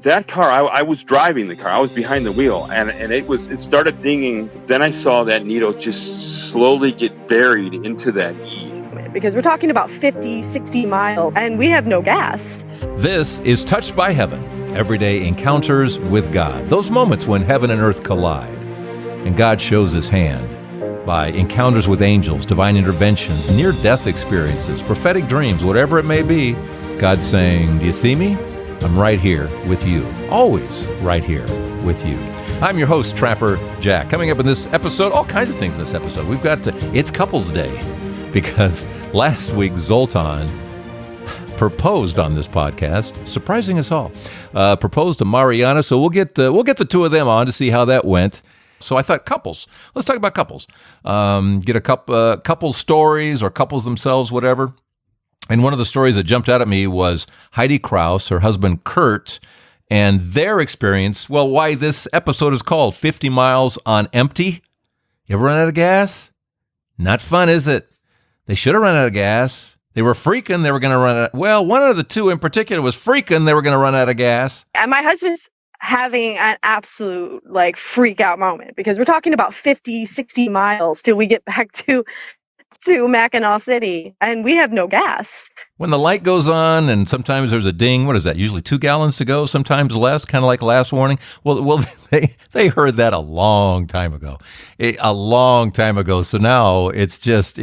that car, I was driving the car. I was behind the wheel, and it started dinging. Then I saw that needle just slowly get buried into that E. Because we're talking about 50, 60 miles, and we have no gas. This is Touched by Heaven, everyday encounters with God. Those moments when heaven and earth collide, and God shows his hand by encounters with angels, divine interventions, near-death experiences, prophetic dreams, whatever it may be. God's saying, do you see me? I'm right here with you, always right here with you. I'm your host, Trapper Jack. Coming up in this episode, all kinds of things in this episode. We've got it's Couples Day, because last week Zoltan proposed on this podcast, surprising us all. Proposed to Marianna, so we'll get the two of them on to see how that went. So I thought couples. Let's talk about couples. Get a couple stories or couples themselves, whatever. And one of the stories that jumped out at me was Heidi Kraus, her husband Kurt, and their experience. Well, why this episode is called 50 Miles on Empty. You ever run out of gas? Not fun, is it? They should have run out of gas. They were freaking. They were going to run out. Well, one of the two in particular was freaking. They were going to run out of gas. And my husband's having an absolute freak out moment, because we're talking about 50, 60 miles till we get back to Mackinac City, and we have no gas. When the light goes on and sometimes there's a ding, what is that? Usually 2 gallons to go, sometimes less, kind of like last warning. Well, they heard that a long time ago. So now it's just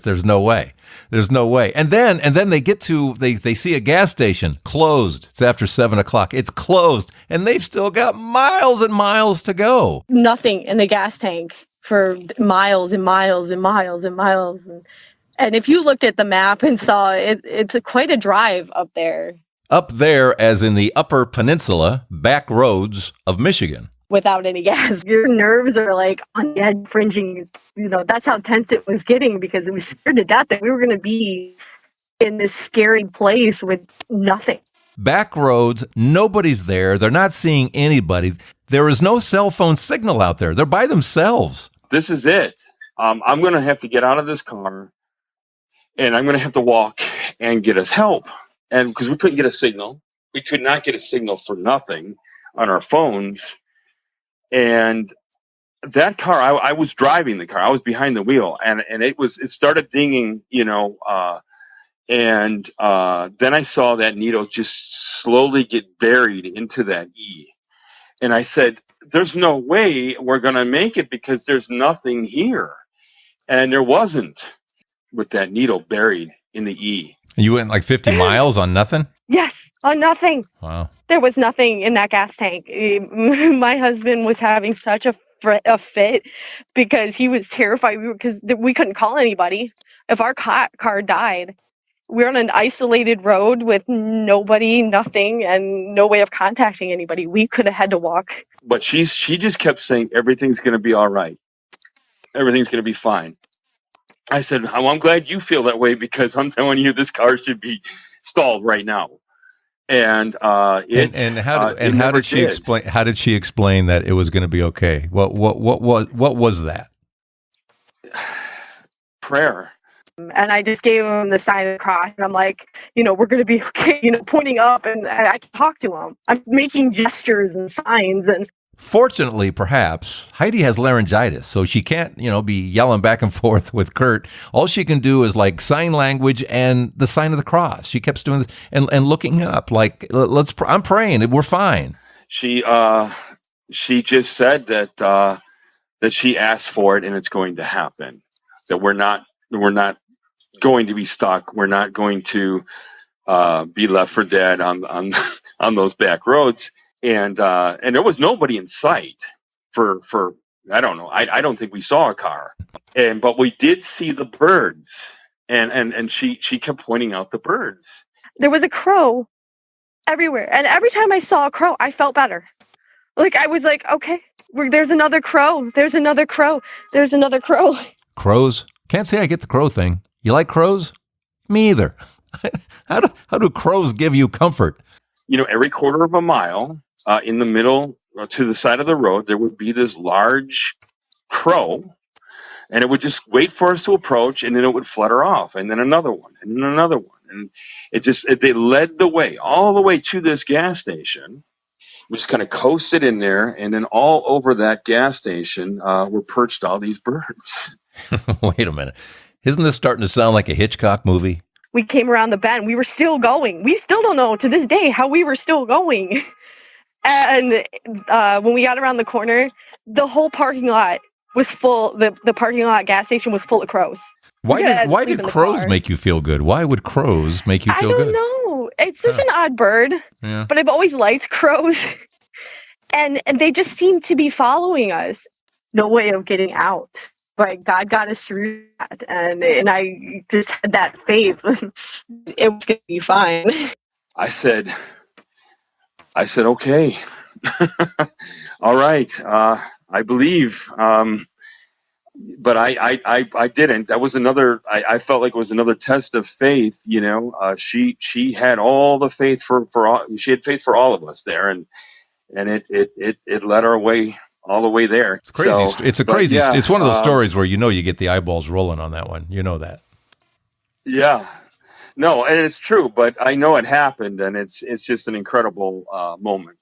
there's no way. There's no way. And then they see a gas station closed. It's after 7:00. It's closed, and they've still got miles and miles to go. Nothing in the gas tank for miles and miles and miles and miles. And if you looked at the map and saw it, it's quite a drive up there. Up there, as in the Upper Peninsula, back roads of Michigan. Without any gas. Your nerves are on the edge, fringing. That's how tense it was getting, because it was scared to death that we were going to be in this scary place with nothing. Back roads, nobody's there. They're not seeing anybody. There is no cell phone signal out there. They're by themselves. This is it. I'm going to have to get out of this car, and I'm going to have to walk and get us help. And because we couldn't get a signal. We could not get a signal for nothing on our phones. And that car, I was driving the car. I was behind the wheel, and it started dinging, and then I saw that needle just slowly get buried into that E. And I said, there's no way we're going to make it, because there's nothing here. And there wasn't, with that needle buried in the E. And you went 50 miles on nothing? Yes, on nothing. Wow. There was nothing in that gas tank. My husband was having such a fit, because he was terrified, because we couldn't call anybody. If our car died, we're on an isolated road with nobody, nothing, and no way of contacting anybody. We could have had to walk. But she just kept saying, everything's going to be all right. Everything's going to be fine. I said, well, I'm glad you feel that way, because I'm telling you, this car should be stalled right now. And how did she explain? How did she explain that it was going to be okay? What was that? Prayer. And I just gave him the sign of the cross, and I'm like, we're going to be okay, pointing up, and I can talk to him. I'm making gestures and signs. And fortunately, perhaps, Heidi has laryngitis, so she can't, be yelling back and forth with Kurt. All she can do is sign language and the sign of the cross. She kept doing this and looking up, I'm praying, we're fine. She just said that she asked for it, and it's going to happen. That we're not going to be stuck. We're not going to be left for dead on those back roads. And there was nobody in sight for I don't know. I don't think we saw a car. But we did see the birds. And she kept pointing out the birds. There was a crow everywhere. And every time I saw a crow, I felt better. I was like, okay, there's another crow. There's another crow. There's another crow. Crows? Can't say I get the crow thing. You like crows? Me either. How do crows give you comfort? Every quarter of a mile, in the middle, to the side of the road, there would be this large crow, and it would just wait for us to approach, and then it would flutter off, and then another one, and then another one. And they led the way all the way to this gas station. We just kind of coasted in there, and then all over that gas station were perched all these birds. Wait a minute. Isn't this starting to sound like a Hitchcock movie? We came around the bend. We were still going. We still don't know to this day how we were still going. And when we got around the corner, the whole parking lot was full. The parking lot gas station was full of crows. Why did crows make you feel good? Why would crows make you feel good? I don't know. It's such an odd bird. Yeah. But I've always liked crows. And they just seem to be following us. No way of getting out. But God got us through that. And I just had that faith. It was going to be fine. I said, okay. All right. I believe. But I didn't. That was another. I felt like it was another test of faith. She had all the faith for all. She had faith for all of us there, and it led our way all the way there. It's crazy. So, it's a crazy. Yeah, it's one of those stories where you get the eyeballs rolling on that one. You know that. Yeah. No, and it's true, but I know it happened, and it's just an incredible moment.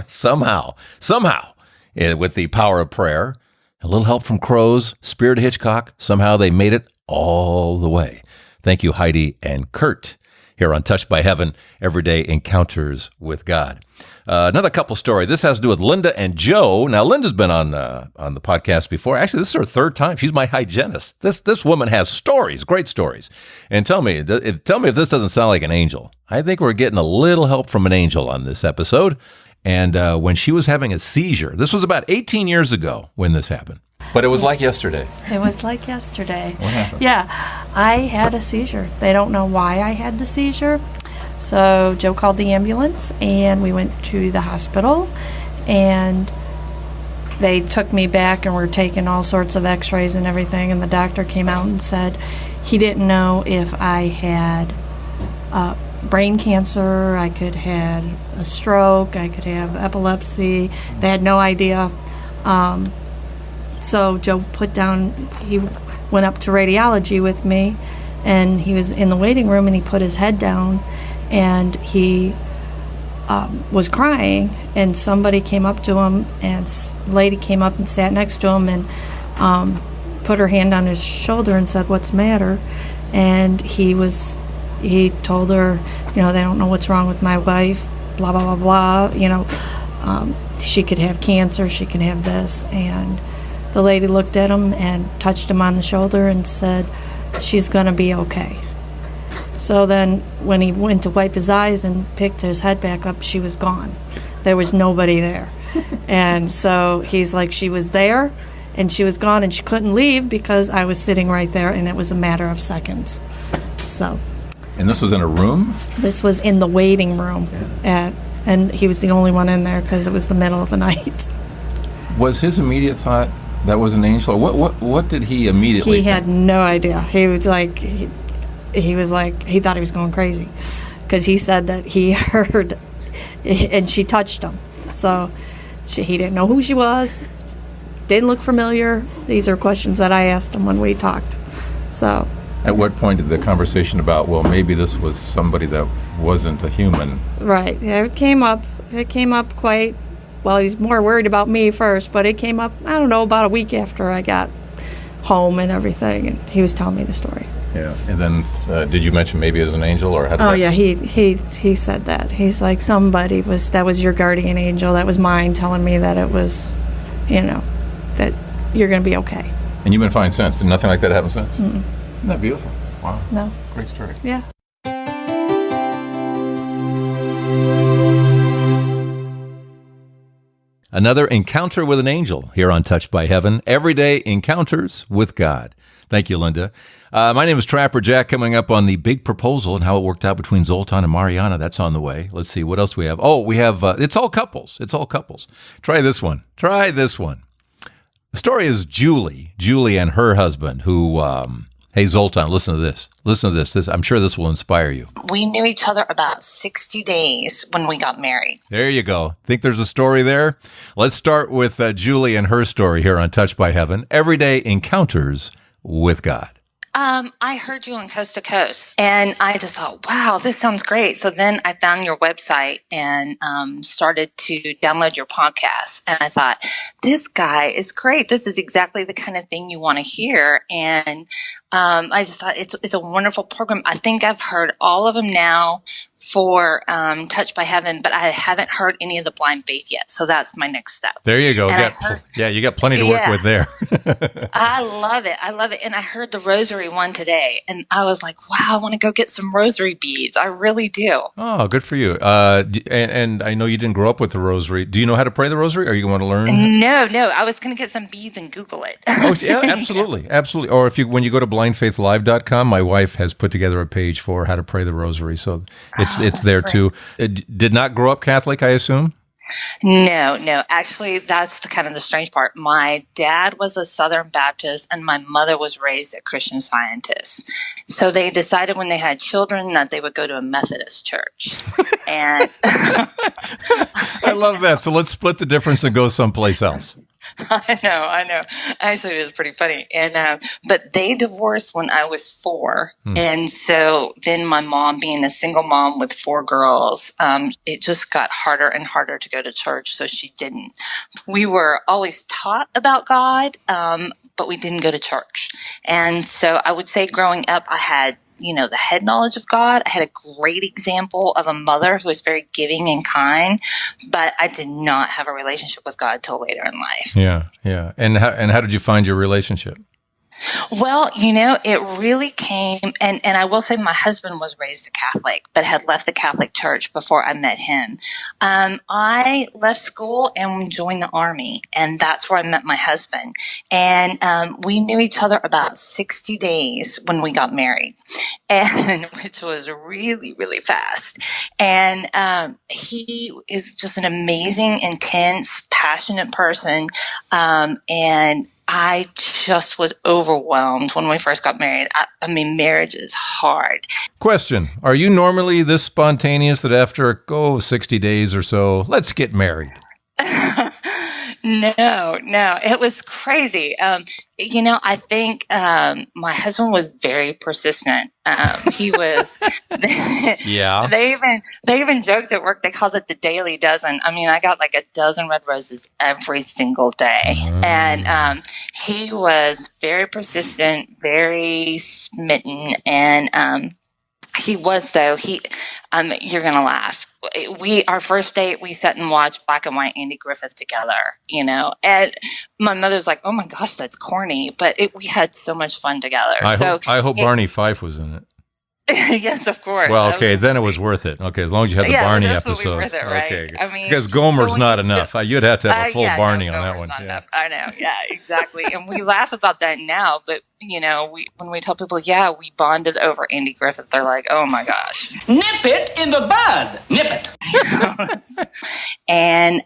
Somehow, with the power of prayer, a little help from crows, Spirit of Hitchcock, somehow they made it all the way. Thank you, Heidi and Kurt, here on Touched by Heaven, Everyday Encounters with God. Another couple story. This has to do with Linda and Joe. Now, Linda's been on the podcast before. Actually, this is her third time. She's my hygienist. This woman has stories, great stories. And tell me if this doesn't sound like an angel. I think we're getting a little help from an angel on this episode. And when she was having a seizure, this was about 18 years ago when this happened. But it was like yesterday. It was like yesterday. What happened? Yeah, I had a seizure. They don't know why I had the seizure. So Joe called the ambulance, and we went to the hospital, and they took me back and were taking all sorts of x-rays and everything, and the doctor came out and said he didn't know if I had brain cancer, I could have a stroke, I could have epilepsy. They had no idea. So Joe he went up to radiology with me, and he was in the waiting room, and he put his head down, and he was crying, and somebody came up to him, and a lady came up and sat next to him and put her hand on his shoulder and said, "What's the matter?" And he told her, they don't know what's wrong with my wife, blah, blah, blah, blah, she could have cancer, she can have this. And the lady looked at him and touched him on the shoulder and said, "She's going to be okay." So then when he went to wipe his eyes and picked his head back up, she was gone. There was nobody there. And so he's like, she was there and she was gone, and she couldn't leave because I was sitting right there, and it was a matter of seconds. So... And this was in a room? This was in the waiting room, and he was the only one in there because it was the middle of the night. Was his immediate thought that was an angel? What did he immediately think? He had no idea. He was like, he thought he was going crazy because he said that he heard, and she touched him. So he didn't know who she was, didn't look familiar. These are questions that I asked him when we talked. So... At what point did the conversation about, well, maybe this was somebody that wasn't a human? Right. Yeah, it came up quite, well, he was more worried about me first, but it came up, I don't know, about a week after I got home and everything, and he was telling me the story. Yeah. And then did you mention maybe it was an angel, or how did yeah, he said that. He's like, that was your guardian angel, that was mine, telling me that it was, that you're going to be okay. And you've been fine since? Did nothing like that happen since? Mm-mm. Isn't that beautiful? Wow. No. Great story. Yeah. Another encounter with an angel here on Touched by Heaven, Everyday Encounters with God. Thank you, Linda. My name is Trapper Jack, coming up on the big proposal and how it worked out between Zoltan and Marianna. That's on the way. Let's see, what else do we have? Oh, we have, it's all couples. Try this one. The story is Julie and her husband who... Hey, Zoltan, listen to this. I'm sure this will inspire you. We knew each other about 60 days when we got married. There you go. Think there's a story there? Let's start with Julie and her story here on Touched by Heaven, Everyday Encounters with God. I heard you on Coast to Coast, and I just thought, wow, this sounds great. So then I found your website and started to download your podcast. And I thought, this guy is great. This is exactly the kind of thing you want to hear. And I just thought it's a wonderful program. I think I've heard all of them now for Touched by Heaven, but I haven't heard any of the Blind Faith yet. So that's my next step. There you go. You got plenty to work with there. I love it. And I heard the rosary one today, and I was like, wow, I want to go get some rosary beads. I really do. Oh, good for you. And I know you didn't grow up with the rosary. Do you know how to pray the rosary? Or you want to learn? No. I was going to get some beads and Google it. Oh, yeah, absolutely. Absolutely. Or when you go to blindfaithlive.com, my wife has put together a page for how to pray the rosary. So it's there great. too. Did not grow up Catholic, I assume? No. Actually, that's the strange part. My dad was a Southern Baptist, and my mother was raised a Christian Scientist. So they decided when they had children that they would go to a Methodist church. And I love that. So let's split the difference and go someplace else. I know. Actually, it was pretty funny. And but they divorced when I was 4, and so then my mom, being a single mom with 4 girls, it just got harder and harder to go to church. So she didn't. We were always taught about God, but we didn't go to church. And so I would say, growing up, I had the head knowledge of God. I had a great example of a mother who was very giving and kind, but I did not have a relationship with God till later in life. Yeah. And how did you find your relationship? Well, it really came, and I will say my husband was raised a Catholic, but had left the Catholic Church before I met him. I left school and joined the Army, and that's where I met my husband. And we knew each other about 60 days when we got married, and which was really, really fast. And he is just an amazing, intense, passionate person, and I just was overwhelmed when we first got married. I mean, marriage is hard. Question. Are you normally this spontaneous that after, 60 days or so, let's get married? No, it was crazy. I think my husband was very persistent. He was. Yeah. They even joked at work. They called it the daily dozen. I mean, I got like a dozen red roses every single day, and he was very persistent, very smitten, and he was though. You're gonna laugh. Our first date, we sat and watched black and white Andy Griffith together, and my mother's like, oh my gosh, that's corny, but we had so much fun together. I hope Barney Fife was in it. Yes, of course. Well, okay, then it was worth it. Okay, as long as you had the Barney episodes. Worth it, right? Okay, I mean, because Gomer's not enough. You'd have to have a full Barney on that one. Not enough. I know. Yeah, exactly. And we laugh about that now, but when we tell people, we bonded over Andy Griffith, they're like, oh my gosh. Nip it in the bud. Nip it. And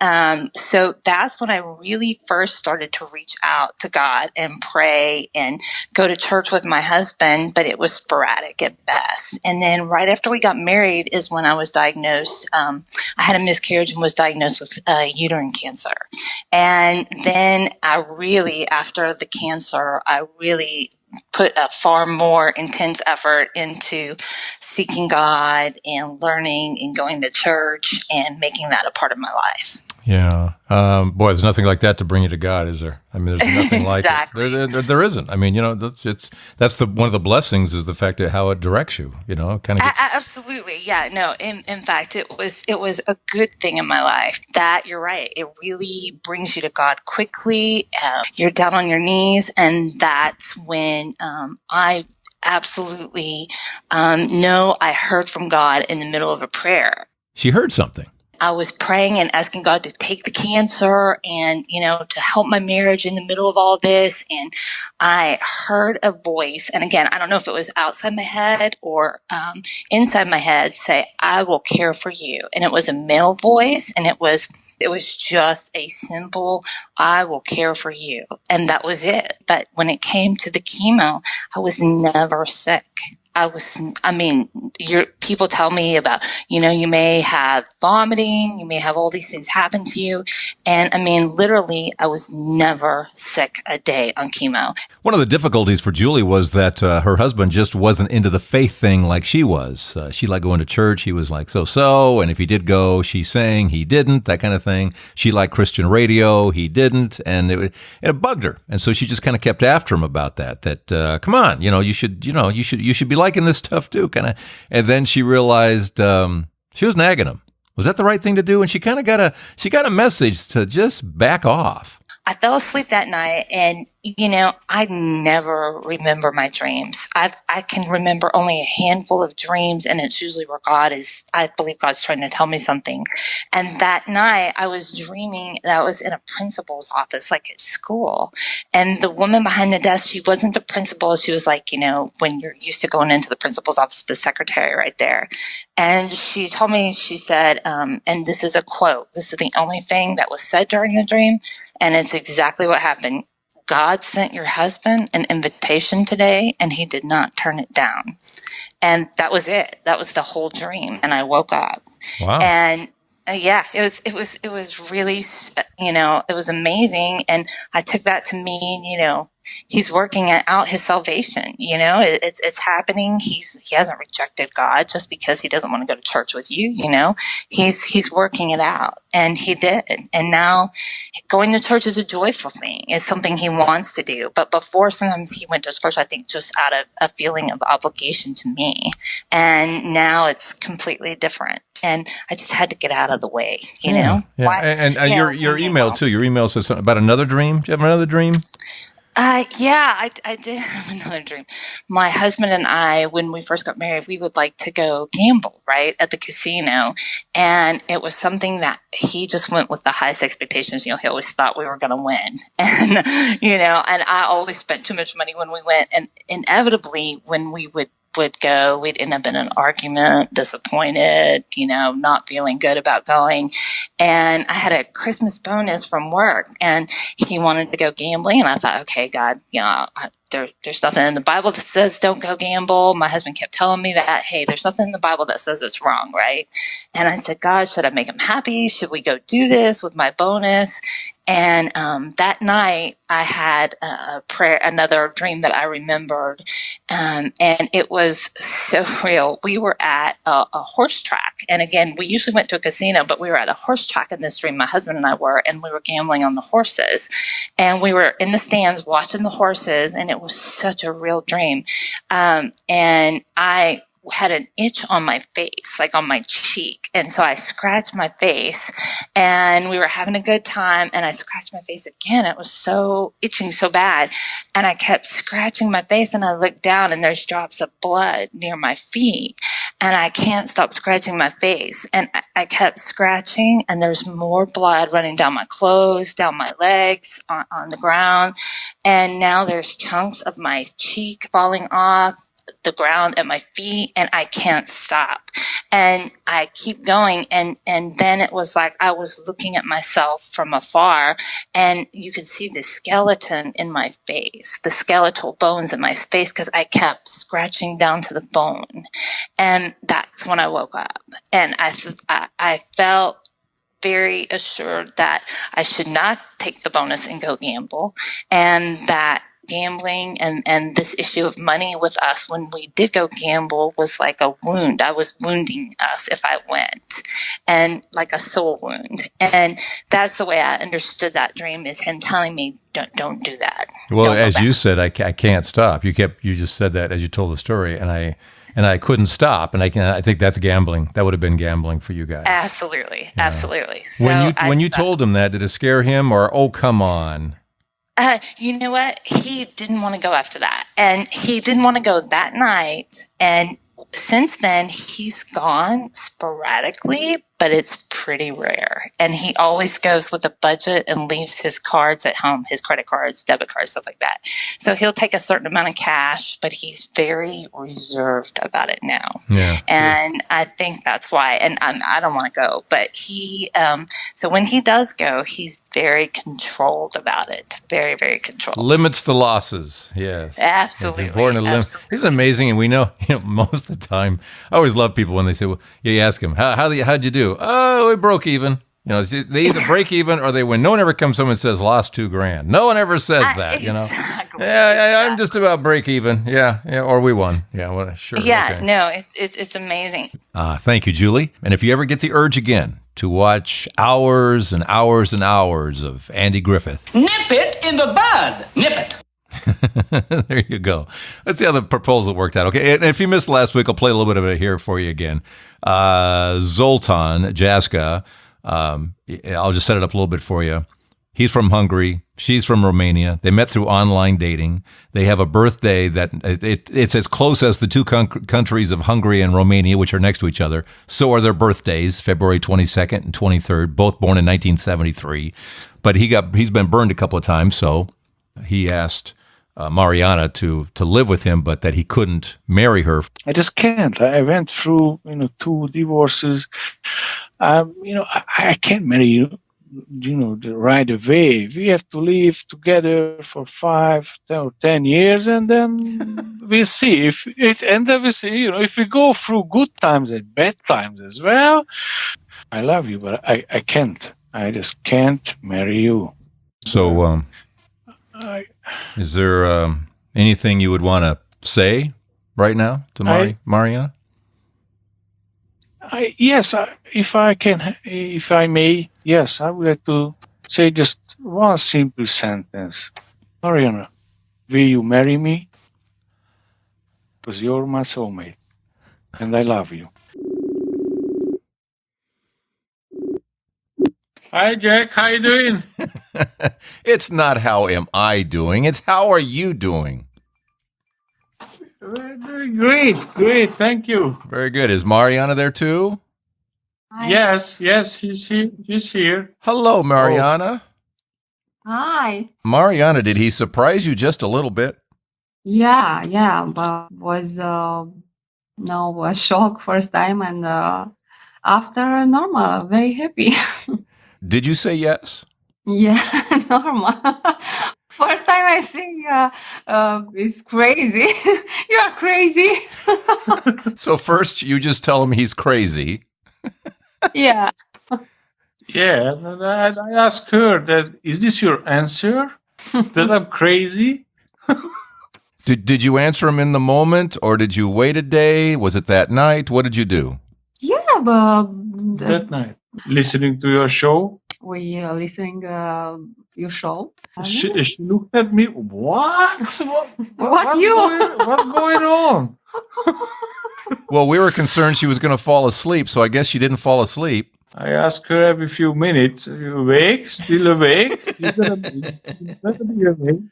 so that's when I really first started to reach out to God and pray and go to church with my husband, but it was sporadic at best. And then right after we got married is when I was diagnosed. I had a miscarriage and was diagnosed with uterine cancer. And then after the cancer, I really put a far more intense effort into seeking God and learning and going to church and making that a part of my life. Yeah. Boy, there's nothing like that to bring you to God, is there? I mean, there's nothing like it. There isn't. I mean, that's one of the blessings is the fact of how it directs you, Absolutely. Yeah. No, in fact, it was a good thing in my life that you're right. It really brings you to God quickly. You're down on your knees. And that's when, I absolutely, know I heard from God in the middle of a prayer. She heard something. I was praying and asking God to take the cancer and, to help my marriage in the middle of all this. And I heard a voice. And again, I don't know if it was outside my head or inside my head say, I will care for you. And it was a male voice. And it was just a simple, I will care for you. And that was it. But when it came to the chemo, I was never sick. people tell me about, you may have vomiting, you may have all these things happen to you. And literally, I was never sick a day on chemo. One of the difficulties for Julie was that her husband just wasn't into the faith thing like she was. She liked going to church. He was like so-so. And if he did go, she sang. He didn't, that kind of thing. She liked Christian radio. He didn't. And it bugged her. And so she just kind of kept after him about that come on, you should be liking this stuff too, kind of. And then she realized she was nagging him. Was that the right thing to do? And she kind of got a message to just back off. I fell asleep that night, and I never remember my dreams. I can remember only a handful of dreams, and it's usually where I believe God's trying to tell me something. And that night I was dreaming that I was in a principal's office, like at school. And the woman behind the desk, she wasn't the principal. She was like, when you're used to going into the principal's office, the secretary right there. And she told me, she said, and this is a quote, this is the only thing that was said during the dream, and it's exactly what happened. God sent your husband an invitation today, and he did not turn it down. And that was it. That was the whole dream. And I woke up. Wow. And it was really, it was amazing. And I took that to mean, he's working out his salvation. It's happening. He hasn't rejected God just because he doesn't want to go to church with you. He's working it out, and he did. And now going to church is a joyful thing. It's something he wants to do. But before, sometimes he went to church, I think, just out of a feeling of obligation to me. And now it's completely different. And I just had to get out of the way. Yeah. And your email too. Your email says something about another dream. Do you have another dream? I did have another dream. My husband and I, when we first got married, we would like to go gamble, right, at the casino. And it was something that he just went with the highest expectations. He always thought we were going to win. And, and I always spent too much money when we went. And inevitably, when we would go, we'd end up in an argument, disappointed, not feeling good about going. And I had a Christmas bonus from work, and he wanted to go gambling. And I thought, okay, God, there's nothing in the Bible that says don't go gamble. My husband kept telling me that, hey, there's nothing in the Bible that says it's wrong, right? And I said, God, should I make him happy? Should we go do this with my bonus? And that night I had a prayer, another dream that I remembered, and it was so real. We were at a horse track, and again, we usually went to a casino, but we were at a horse track in this dream. My husband and I were, and we were gambling on the horses, and we were in the stands watching the horses, and it was such a real dream. And I had an itch on my face, like on my cheek. And so I scratched my face, and we were having a good time, and I scratched my face again. It was so itching so bad. And I kept scratching my face, and I looked down, and there's drops of blood near my feet. And I can't stop scratching my face. And I kept scratching, and there's more blood running down my clothes, down my legs, on the ground. And now there's chunks of my cheek falling off the ground at my feet, and I can't stop. And I keep going, and then it was like I was looking at myself from afar, and you could see the skeleton in my face, the skeletal bones in my face, because I kept scratching down to the bone. And that's when I woke up, and I felt very assured that I should not take the bonus and go gamble, and that gambling and this issue of money with us when we did go gamble was like a wound. I was wounding us if I went, and like a soul wound. And that's the way I understood that dream, is him telling me, don't do that. Well, as you said, I can't stop. You just said that as you told the story, and I couldn't stop, and I think that's gambling. That would have been gambling for you guys. Absolutely, yeah. Absolutely. So when you told him that, did it scare him, or come on? You know what? He didn't want to go after that. And he didn't want to go that night. And since then, he's gone sporadically, but it's pretty rare. And he always goes with a budget and leaves his cards at home, his credit cards, debit cards, stuff like that. So he'll take a certain amount of cash, but he's very reserved about it now. Yeah. And I think that's why. And I don't want to go, but he, so when he does go, he's very controlled about it. Very, very controlled. Limits the losses. Yes. Absolutely. It's important to limit. It's amazing. And we know, most of the time, I always love people when they say, well, you ask them, how'd you do? Oh, we broke even. They either break even or they win. No one ever comes home and says, lost $2,000. No one ever says that, Exactly. Yeah, I'm just about break even. Yeah, or we won. Yeah, well, sure. Yeah, okay. no, it's amazing. Thank you, Julie. And if you ever get the urge again to watch hours and hours and hours of Andy Griffith. Nip it in the bud. Nip it. There you go. Let's see how the proposal worked out. Okay, and if you missed last week, I'll play a little bit of it here for you again. Zoltan Jaszka, I'll just set it up a little bit for you. He's from Hungary. She's from Romania. They met through online dating. They have a birthday that it's as close as the two countries of Hungary and Romania, which are next to each other. So are their birthdays, February 22nd and 23rd, both born in 1973. But he's been burned a couple of times, so he asked Marianna to live with him, but that he couldn't marry her. I just can't. I went through 2 divorces. I can't marry you. Right away. We have to live together for 5 or 10 years, and then we'll see. If we go through good times and bad times as well. I love you, but I can't. I just can't marry you. So, is there anything you would want to say right now to Marianna? Yes, if I may, yes, I would like to say just one simple sentence. Marianna, will you marry me? Because you're my soulmate, and I love you. Hi, Jack. How you doing? It's not how am I doing. It's how are you doing? We're doing great. Thank you. Very good. Is Marianna there too? Hi. Yes, he's here. Hello, Marianna. Hi. Marianna, did he surprise you just a little bit? Yeah, but was a shock first time, and after normal, very happy. Did you say yes? Yeah, normal. First time I think it's crazy. You are crazy. So first you just tell him he's crazy. Yeah. Yeah, and I asked her that, is this your answer? That I'm crazy? Did you answer him in the moment, or did you wait a day? Was it that night? What did you do? Yeah, but That night. Listening to your show? we are listening your show. She looked at me. What's What's going on? Well, we were concerned she was going to fall asleep, so I guess she didn't fall asleep. I ask her every few minutes, are you awake? Still awake? You better be awake.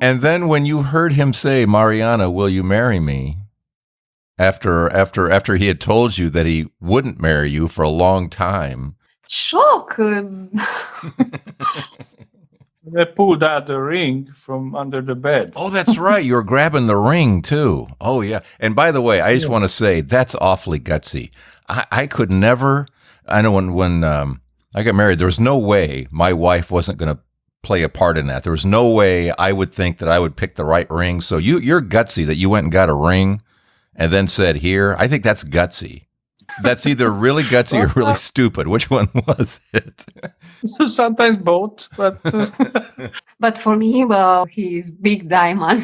And then when you heard him say, Marianna, will you marry me? After he had told you that he wouldn't marry you for a long time. Shock. I pulled out the ring from under the bed. Oh, that's right. You were grabbing the ring, too. Oh, yeah. And by the way, I just want to say that's awfully gutsy. I could never. I know when I got married, there was no way my wife wasn't going to play a part in that. There was no way I would think that I would pick the right ring. So you're gutsy that you went and got a ring and then said, here. I think that's gutsy. That's either really gutsy or really stupid. Which one was it? Sometimes both, but But for me, well, he's big diamond.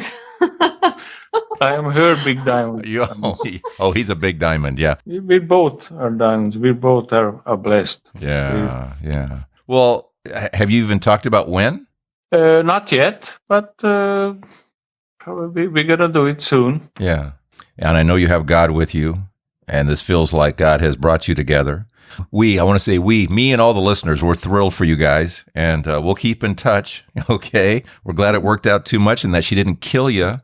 I am her big diamond. He's a big diamond. Yeah. We both are diamonds. We both are blessed. Yeah. Well, have you even talked about when? Not yet, but probably we're going to do it soon. Yeah. And I know you have God with you, and this feels like God has brought you together. Me and all the listeners, we're thrilled for you guys, and we'll keep in touch, okay? We're glad it worked out too much and that she didn't kill you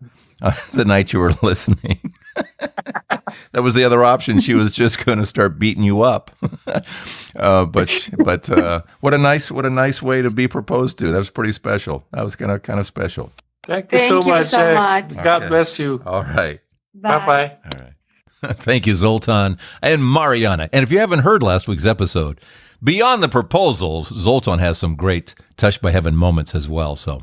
the night you were listening. That was the other option. She was just going to start beating you up. But what a nice way to be proposed to. That was pretty special. That was kind of special. Thank you so much. God bless you. All right. Bye-bye. All right. Thank you, Zoltan and Marianna. And if you haven't heard last week's episode, beyond the proposals, Zoltan has some great touched by heaven moments as well. So,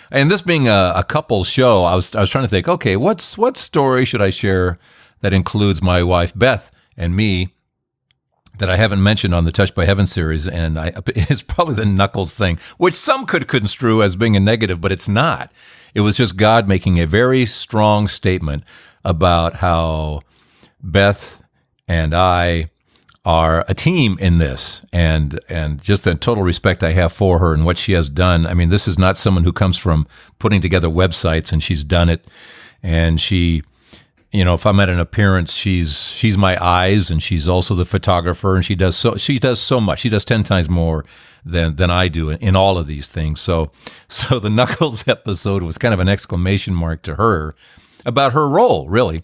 and this being a couple show, I was trying to think, okay, what story should I share that includes my wife Beth and me that I haven't mentioned on the Touched by Heaven series? And it's probably the knuckles thing, which some could construe as being a negative, but it's not. It was just God making a very strong statement about how Beth and I are a team in this, and just the total respect I have for her and what she has done. I mean, this is not someone who comes from putting together websites, and she's done it. And she, if I'm at an appearance, she's my eyes, and she's also the photographer, and she does so much. She does 10 times more than I do in all of these things. So the Knuckles episode was kind of an exclamation mark to her about her role, really,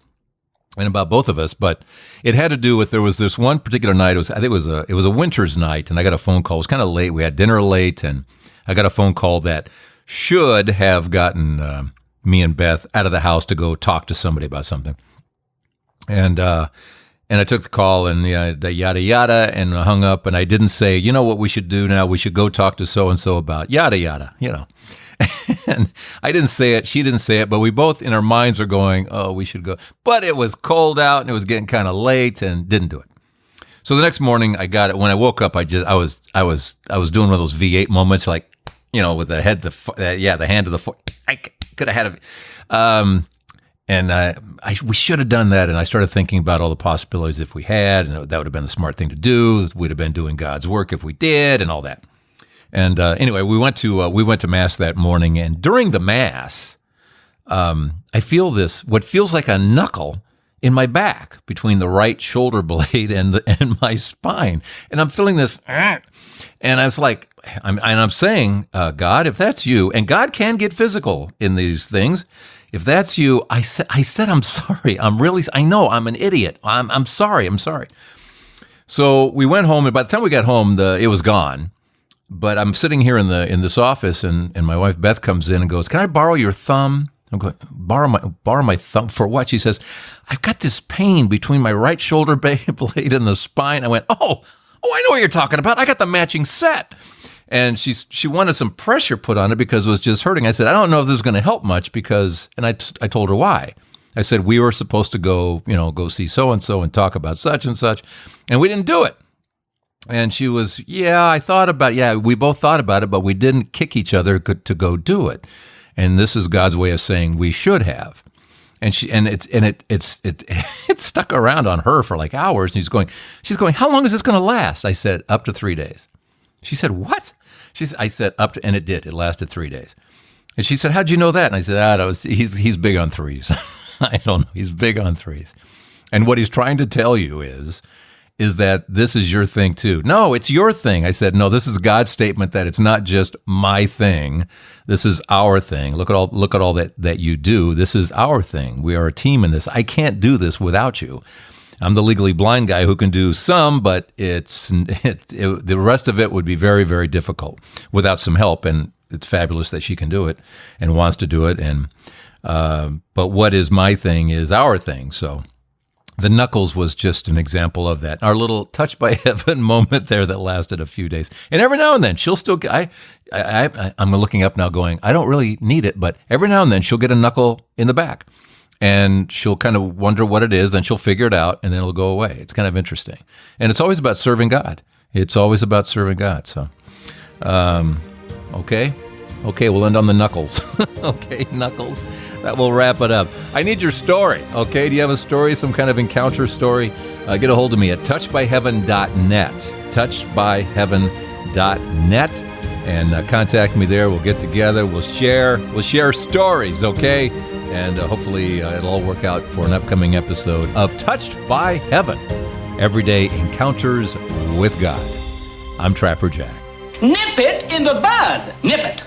and about both of us. But it had to do with, there was this one particular night. It was a winter's night, and I got a phone call. It was kind of late. We had dinner late, and I got a phone call that should have gotten me and Beth out of the house to go talk to somebody about something. And I took the call, and the yada yada, and I hung up. And I didn't say, what we should do now? We should go talk to so and so about yada yada. And I didn't say it, she didn't say it, but we both in our minds are going, oh, we should go. But it was cold out, and it was getting kind of late, and didn't do it. So the next morning, I got it. When I woke up, I was doing one of those V8 moments, like, with the head, the hand to the foot. I could have had we should have done that. And I started thinking about all the possibilities if we had, and that would have been the smart thing to do. We'd have been doing God's work if we did, and all that. And anyway, we went to Mass that morning, and during the Mass, I feel what feels like a knuckle in my back between the right shoulder blade and my spine, and I'm feeling this, and I was like, I'm saying, God, if that's you, and God can get physical in these things. If that's you, I said, I'm sorry. I know I'm an idiot. I'm sorry. So we went home, and by the time we got home, it was gone. But I'm sitting here in this office, and my wife Beth comes in and goes, "Can I borrow your thumb?" I'm going, borrow my thumb for what? She says, "I've got this pain between my right shoulder blade and the spine." I went, "Oh, I know what you're talking about. I got the matching set." And she wanted some pressure put on it because it was just hurting. I said, "I don't know if this is going to help much because," and I told her why. I said, "We were supposed to go see so-and-so and talk about such and such, and we didn't do it." And she was, we both thought about it, but we didn't kick each other to go do it. And this is God's way of saying we should have. And it stuck around on her for like hours. And she's going, "How long is this going to last?" I said, "Up to 3 days." She said, "What?" I said, "Up to," and it did. It lasted 3 days. And she said, "How'd you know that?" And I said, he's big on threes. I don't know. He's big on threes. And what he's trying to tell you is that this is your thing too. No, it's your thing. I said, no, this is God's statement that it's not just my thing. This is our thing. Look at all that you do. This is our thing. We are a team in this. I can't do this without you. I'm the legally blind guy who can do some, but the rest of it would be very, very difficult without some help. And it's fabulous that she can do it and wants to do it. And but what is my thing is our thing. So the knuckles was just an example of that. Our little touch by heaven moment there that lasted a few days. And every now and then she'll still, I'm looking up now going, I don't really need it, but every now and then she'll get a knuckle in the back and she'll kind of wonder what it is. Then she'll figure it out and then it'll go away. It's kind of interesting. And it's always about serving God. It's always about serving God. So, okay. Okay, we'll end on the knuckles. Okay, knuckles. That will wrap it up. I need your story, okay? Do you have a story, some kind of encounter story? Get a hold of me at touchedbyheaven.net. Touchedbyheaven.net. And contact me there. We'll get together. We'll share stories, okay? And hopefully it'll all work out for an upcoming episode of Touched by Heaven. Everyday encounters with God. I'm Trapper Jack. Nip it in the bud. Nip it.